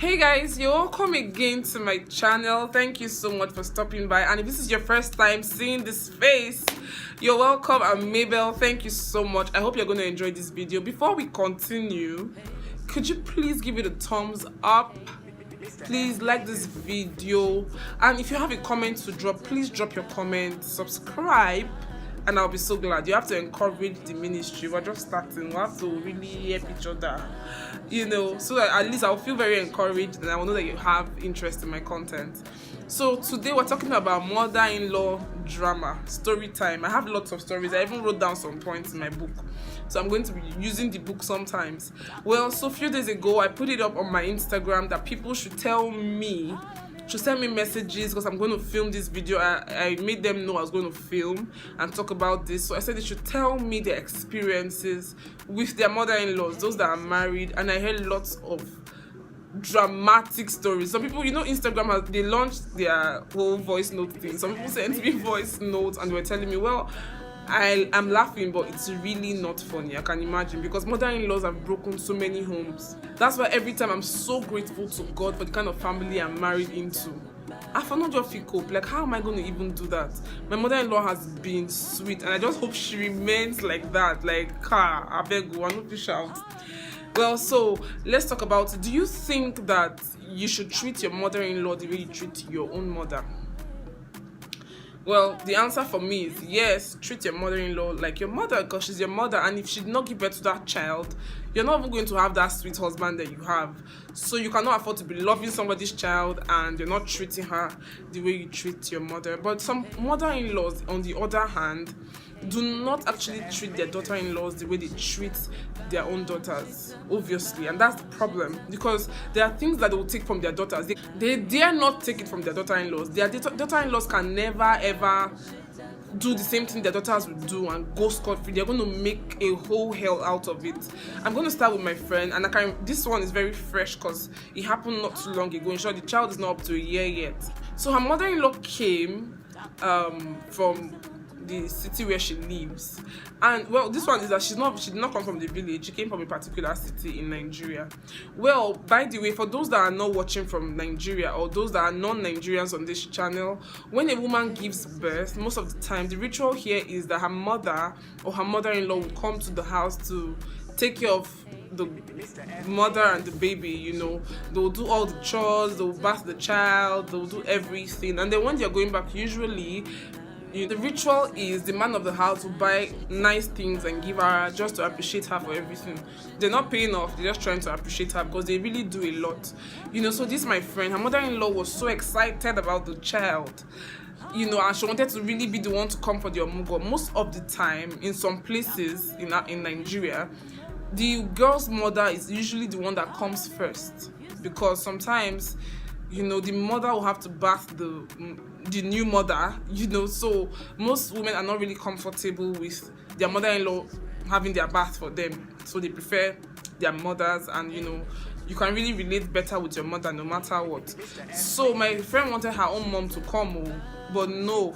Hey guys, you're welcome again to my channel. Thank you so much for stopping by, and if this is your first time seeing this face, you're welcome. I'm Mabel. Thank you so much. I hope you're going to enjoy this video. Before we continue, could you please give it a thumbs up? Please like this video, and if you have a comment to drop, please drop your comment, subscribe, and I'll be so glad. You have to encourage the ministry. We're just starting. We have to really help each other, so that at least I'll feel very encouraged and I will know that you have interest in my content. So today we're talking about mother-in-law drama, story time. I have lots of stories. I even wrote down some points in my book, so I'm going to be using the book sometimes. Well, so a few days ago I put it up on my Instagram that people should send me messages because I'm going to film this video. I made them know I was going to film and talk about this. So I said they should tell me their experiences with their mother-in-laws, those that are married, and I heard lots of dramatic stories. Some people, Instagram they launched their whole voice note thing. Some people sent me voice notes and they were telling me, well, I'm laughing, but it's really not funny. I can imagine, because mother-in-laws have broken so many homes. That's why every time I'm so grateful to God for the kind of family I'm married into. I found just feel cope. Like, how am I going to even do that? My mother-in-law has been sweet, and I just hope she remains like that. Like, I beg you, I don't fish out. Well, so let's talk about, do you think that you should treat your mother-in-law the way you treat your own mother? Well, the answer for me is yes. Treat your mother-in-law like your mother, because she's your mother, and if she did not give birth to that child, you're not even going to have that sweet husband that you have. So you cannot afford to be loving somebody's child and you're not treating her the way you treat your mother. But some mother-in-laws, on the other hand, do not actually treat their daughter-in-laws the way they treat their own daughters, obviously, and that's the problem, because there are things that they will take from their daughters. They dare not take it from their daughter-in-laws. Their daughter-in-laws can never ever do the same thing their daughters would do and go scot-free. They're going to make a whole hell out of it. I'm going to start with my friend, and this one is very fresh because it happened not too long ago. In short, the child is not up to a year yet. So her mother-in-law came from the city where she lives, and well, this one is that she did not come from the village. She came from a particular city in Nigeria. Well, by the way, for those that are not watching from Nigeria, or those that are non-Nigerians on this channel, when a woman gives birth, most of the time the ritual here is that her mother or her mother-in-law will come to the house to take care of the mother and the baby. They'll do all the chores, they'll bath the child, they'll do everything, and then when they're going back, usually the ritual is the man of the house will buy nice things and give her, just to appreciate her for everything. They're not paying off, they're just trying to appreciate her because they really do a lot. So this, my friend, her mother-in-law was so excited about the child, and she wanted to really be the one to come for the omugo. Most of the time, in some places in Nigeria, the girl's mother is usually the one that comes first, because sometimes the mother will have to bath the new mother, so most women are not really comfortable with their mother-in-law having their bath for them, so they prefer their mothers, and you can really relate better with your mother no matter what. So my friend wanted her own mom to come, but no,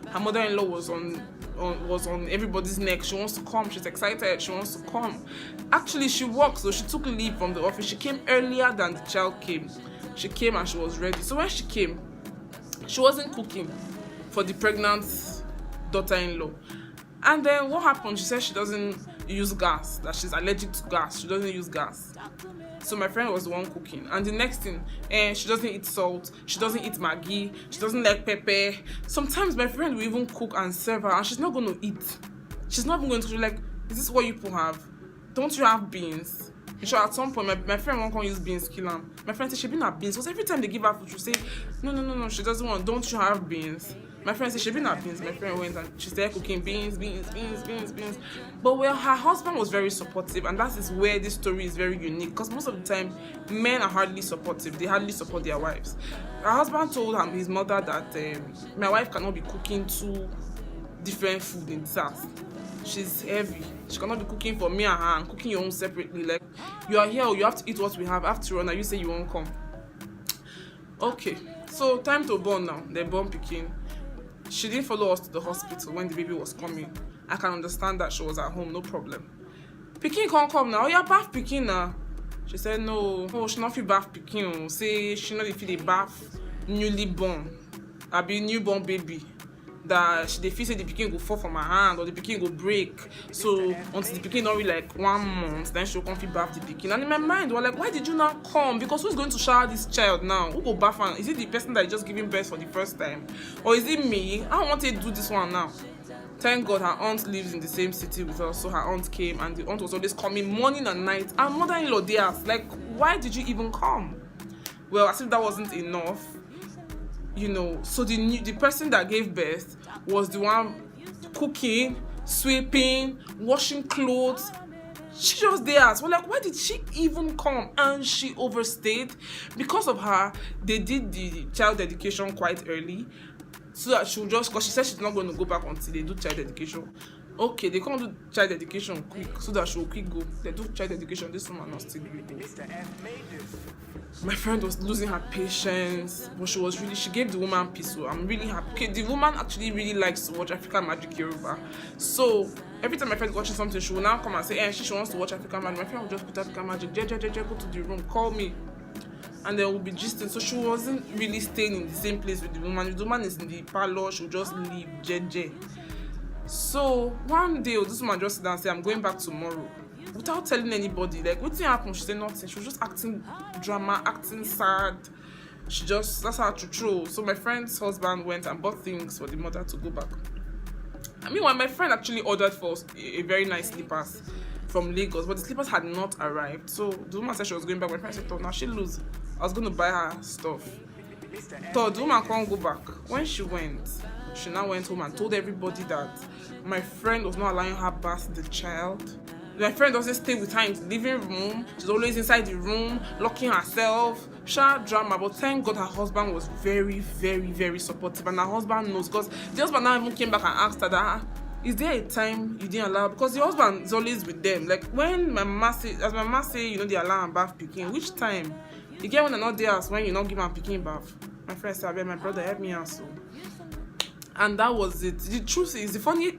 her mother-in-law was on everybody's neck. She wants to come, she's excited, she wants to come. Actually, she works, so she took leave from the office. She came earlier than the child came. She came and she was ready. So when she came, she wasn't cooking for the pregnant daughter-in-law. And then what happened? She said she doesn't use gas, that she's allergic to gas. She doesn't use gas. So my friend was the one cooking. And the next thing, she doesn't eat salt, she doesn't eat Maggi, she doesn't like pepper. Sometimes my friend will even cook and serve her, and she's not going to eat. She's not even going to be like, is this what you people have? Don't you have beans? So at some point, my friend won't come use beans, kill her. My friend said she been have beans, because every time they give her food, she'll say, no, she doesn't want. Don't you have beans? My friend said she been have beans. My friend went and she started cooking beans. But well, her husband was very supportive, and that is where this story is very unique, because most of the time men are hardly supportive. They hardly support their wives. Her husband told his mother that my wife cannot be cooking two different food in this house. She's heavy. She cannot be cooking for me and her and cooking your own separately. Like, you are here, you have to eat what we have. After all, now you say you won't come. Okay, so time to born now. They born Pikin. She didn't follow us to the hospital when the baby was coming. I can understand that. She was at home, no problem. Pikin can't come now. Oh, yeah, bath Pikin now. She said no, she not feel bath pikin. Say she not dey feel the bath newly born, be newborn baby. That she dey feel say the pikin go fall from her hand or the pikin go break. So until the pikin not really like 1 month, then she'll come feel bath the pikin. And in my mind, we're like, why did you not come? Because who's going to shower this child now? Who go bath her? Is it the person that is just giving birth for the first time, or is it me? I don't want to do this one now. Thank God her aunt lives in the same city with us, so her aunt came, and the aunt was always coming morning and night. And mother-in-law they asked, like, why did you even come? Well, as if that wasn't enough, you know. So the person that gave birth was the one cooking, sweeping, washing clothes. She just there. So we're like, why did she even come? And she overstayed. Because of her, they did the child dedication quite early, so that she'll just, because she said she's not going to go back until they do child dedication. Okay, they can't do child dedication quick, so that she'll quick go. They do child dedication, this woman not still doing it. My friend was losing her patience, but she gave the woman peace. So I'm really happy. Okay, the woman actually really likes to watch African Magic Yoruba. So every time my friend is watching something, she will now come and say, she wants to watch African Magic. My friend will just put African Magic, go to the room, call me, and then we'll be gisting. So she wasn't really staying in the same place with the woman. If the woman is in the parlor, she'll just leave, So one day, this woman just sit down and say, I'm going back tomorrow, without telling anybody. Like, what thing happened? She said nothing. She was just acting drama, acting sad. That's how to throw. So my friend's husband went and bought things for the mother to go back. Meanwhile, my friend actually ordered for a very nice slippers from Lagos, but the slippers had not arrived. So the woman said she was going back. My friend said, now she lose. I was going to buy her stuff. So the woman can't go back. When she went, she now went home and told everybody that my friend was not allowing her bath the child. My friend doesn't stay with her in the living room. She's always inside the room, locking herself. Sharp drama, but thank God her husband was very, very, very supportive, and her husband knows, because the husband now even came back and asked her that, is there a time you didn't allow? Because the husband is always with them. Like when my mama say, you know, they allow and bath picking, which time? You get when they're not there, when you not give them picking bath. My friend said, my brother help me out. So. And that was it. The truth is, the funny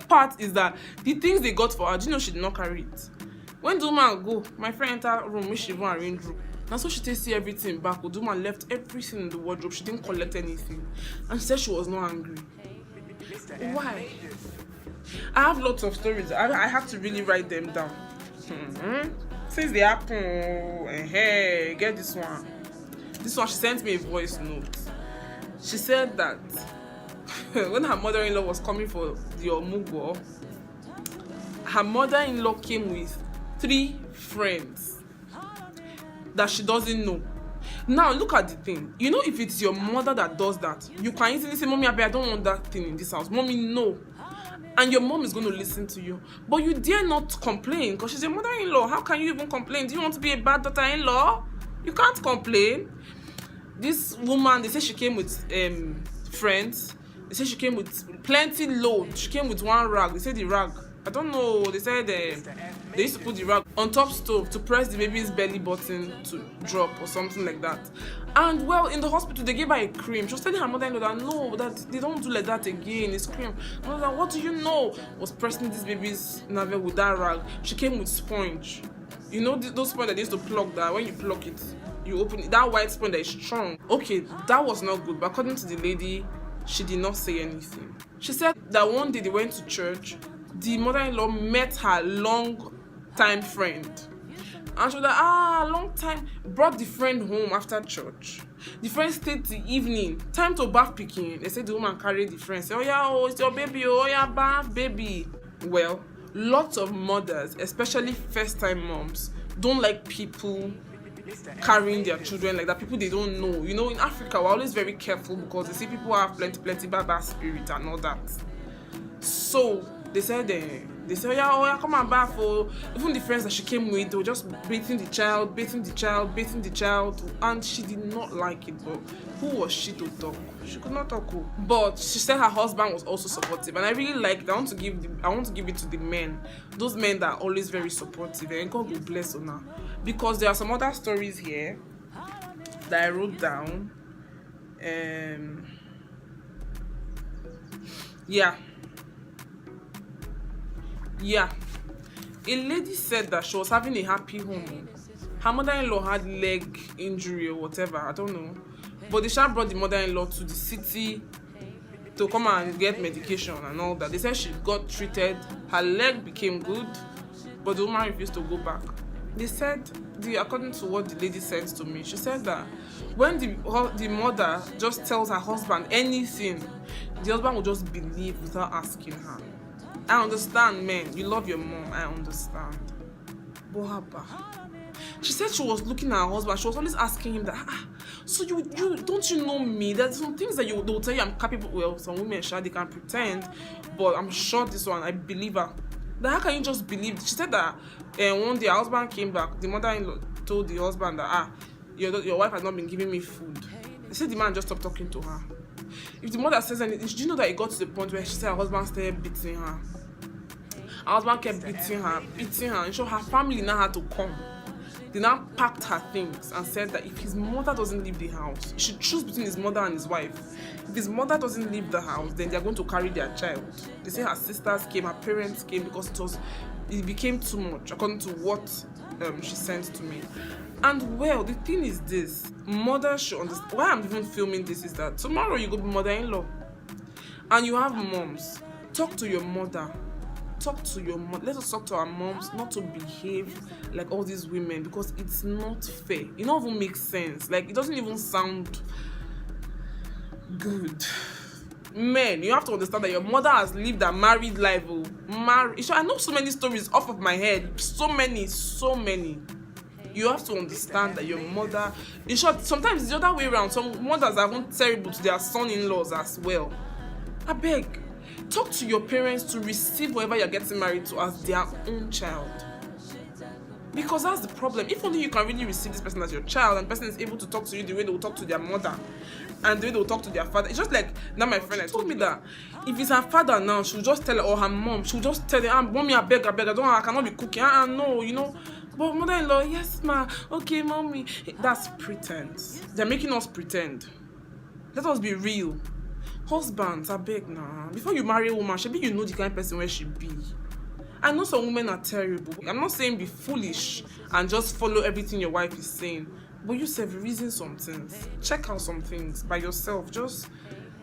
part is that the things they got for her, do you know she did not carry it? When the woman go, my friend entered room, which she even arranged room. Now so she see everything back. The woman left everything in the wardrobe. She didn't collect anything. And she said she was not angry. Why? I have lots of stories. I have to really write them down. Since they happen, hey, get this one. This one, she sent me a voice note. She said that when her mother-in-law was coming for the Omugo, her mother-in-law came with 3 friends that she doesn't know. Now look at the thing. You know, if it's your mother that does that, you can easily say, Mommy, I don't want that thing in this house. Mommy, no. And your mom is going to listen to you. But you dare not complain because she's your mother-in-law. How can you even complain? Do you want to be a bad daughter-in-law? You can't complain. This woman, they say she came with friends. They say she came with plenty load. She came with 1 rag. They say the rag, I don't know. They said they used to put the rag on top stove to press the baby's belly button to drop or something like that. And well, in the hospital, they gave her a cream. She was telling her mother-in-law that no, that they don't do like that again. It's cream. I was like, what do you know? Was pressing this baby's navel with that rag. She came with sponge. You know those sponge that they used to plug, that when you plug it, you open it, that white sponge that is strong. Okay, that was not good. But according to the lady, she did not say anything. She said that one day they went to church. The mother-in-law met her long-time friend. And she was like, long time. Brought the friend home after church. The friend stayed till evening. Time to bath picking. They said the woman carried the friend. Say, it's your baby. Bath baby. Well, lots of mothers, especially first-time moms, don't like people carrying their children like that. People they don't know. You know, in Africa, we're always very careful because they see people have plenty bad spirit and all that. So they said, come and bath. Even the friends that she came with, they were just bathing the child, and she did not like it. But who was she to talk? She could not talk. But she said her husband was also supportive, and I really like it. I want to give it to the men, those men that are always very supportive, and God will bless her now. Because there are some other stories here that I wrote down. Yeah. A lady said that she was having a happy home. Her mother-in-law had leg injury or whatever, I don't know. But they shall brought the mother-in-law to the city to come and get medication and all that. They said she got treated, her leg became good, but the woman refused to go back. They said, according to what the lady said to me, she said that when the mother just tells her husband anything, the husband will just believe without asking her. I understand, men, you love your mom, I understand. But Haba, she said she was looking at her husband, she was always asking him that, so you don't you know me? There's some things that they will tell you I'm capable. Well, some women sure they can pretend, but I'm sure this one, I believe her. That how can you just believe? She said that one day her husband came back, the mother-in-law told the husband that your wife has not been giving me food. They said the man just stopped talking to her. If the mother says anything, do you know that it got to the point where she said her husband started beating her? Her husband kept beating her, and so her family now had to come. They now packed her things and said that if his mother doesn't leave the house, he should choose between his mother and his wife. If his mother doesn't leave the house, then they're going to carry their child. They say her sisters came, her parents came, because it became too much, according to what she sent to me. And well, the thing is this, mothers should understand. Why I'm even filming this is that tomorrow you go be mother-in-law, and you have moms. Talk to your mother. Talk to your mom. Let us talk to our moms not to behave like all these women, because it's not fair. It don't even make sense. Like, it doesn't even sound good. Men, you have to understand that your mother has lived a married life. I know so many stories off of my head. So many. You have to understand that your mother, in short, sometimes it's the other way around. Some mothers are even terrible to their son-in-laws as well. I beg. Talk to your parents to receive whoever you're getting married to as their own child. Because that's the problem. If only you can really receive this person as your child, and the person is able to talk to you the way they will talk to their mother and the way they will talk to their father. It's just like, now my friend told me that if it's her father now, she'll just tell her, or her mom, she'll just tell her, mommy, I beg, I cannot be cooking. No, you know. But mother-in-law, yes, ma, okay, mommy. That's pretense. They're making us pretend. Let us be real. Husbands, I beg now. Before you marry a woman, maybe you know the kind of person where she be. I know some women are terrible. I'm not saying be foolish and just follow everything your wife is saying. But you self reason some things. Check out some things by yourself. Just,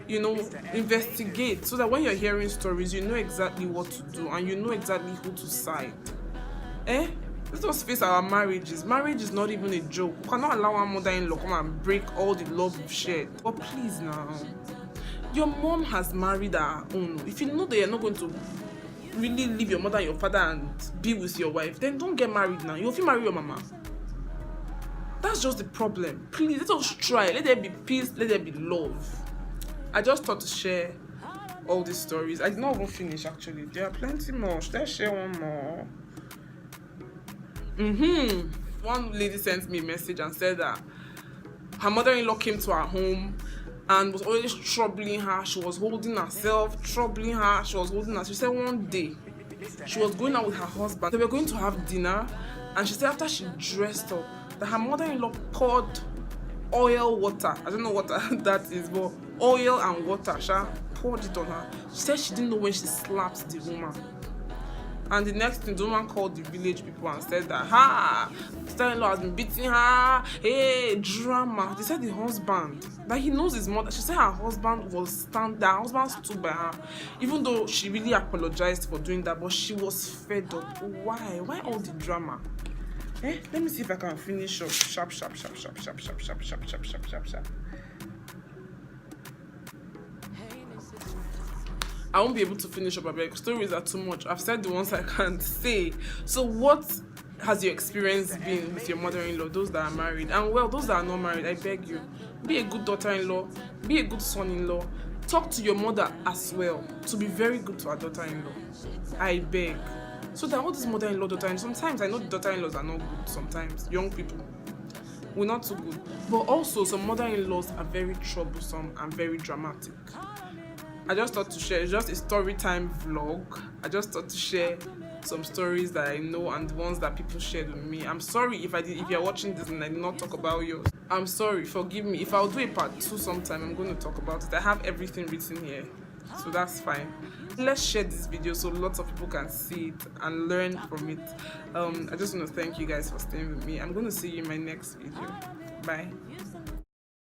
investigate, so that when you're hearing stories, you know exactly what to do and you know exactly who to side. Let us face our marriages. Marriage is not even a joke. We cannot allow our mother-in-law come and break all the love we've shared. But please now. Your mom has married her own. If you know that you're not going to really leave your mother and your father and be with your wife, then don't get married now. You'll marry your mama. That's just the problem. Please, let us try. Let there be peace. Let there be love. I just thought to share all these stories. I did not even finish, actually. There are plenty more. Should I share one more? One lady sent me a message and said that her mother-in-law came to her home and was always troubling her. She was holding herself, troubling her. She said one day she was going out with her husband. They were going to have dinner, and she said after she dressed up, that her mother-in-law poured oil water. I don't know what that is, but oil and water. She poured it on her. She said she didn't know when she slapped the woman. And the next thing, the woman called the village people and said that, sister-in-law has been beating her. Hey, drama. They said the husband, that he knows his mother. She said her husband her husband stood by her. Even though she really apologized for doing that, but she was fed up. Why? Why all the drama? Let me see if I can finish up. Sharp. I won't be able to finish up, because stories are too much. I've said the ones I can't say. So what has your experience been with your mother-in-law, those that are married? And well, those that are not married, I beg you, be a good daughter-in-law, be a good son-in-law. Talk to your mother as well, to be very good to her daughter-in-law. I beg. So that all these mother-in-law, daughter-in-law, sometimes I know the daughter-in-laws are not good sometimes. Young people, we're not too good. But also, some mother-in-laws are very troublesome and very dramatic. I just thought to share, it's just a story time vlog. I just thought to share some stories that I know and the ones that people shared with me. I'm sorry if you're watching this and I did not talk about yours. I'm sorry, forgive me. If I'll do a part 2 sometime, I'm going to talk about it. I have everything written here. so that's fine. Let's share this video so lots of people can see it and learn from it. I just want to thank you guys for staying with me. I'm going to see you in my next video. Bye.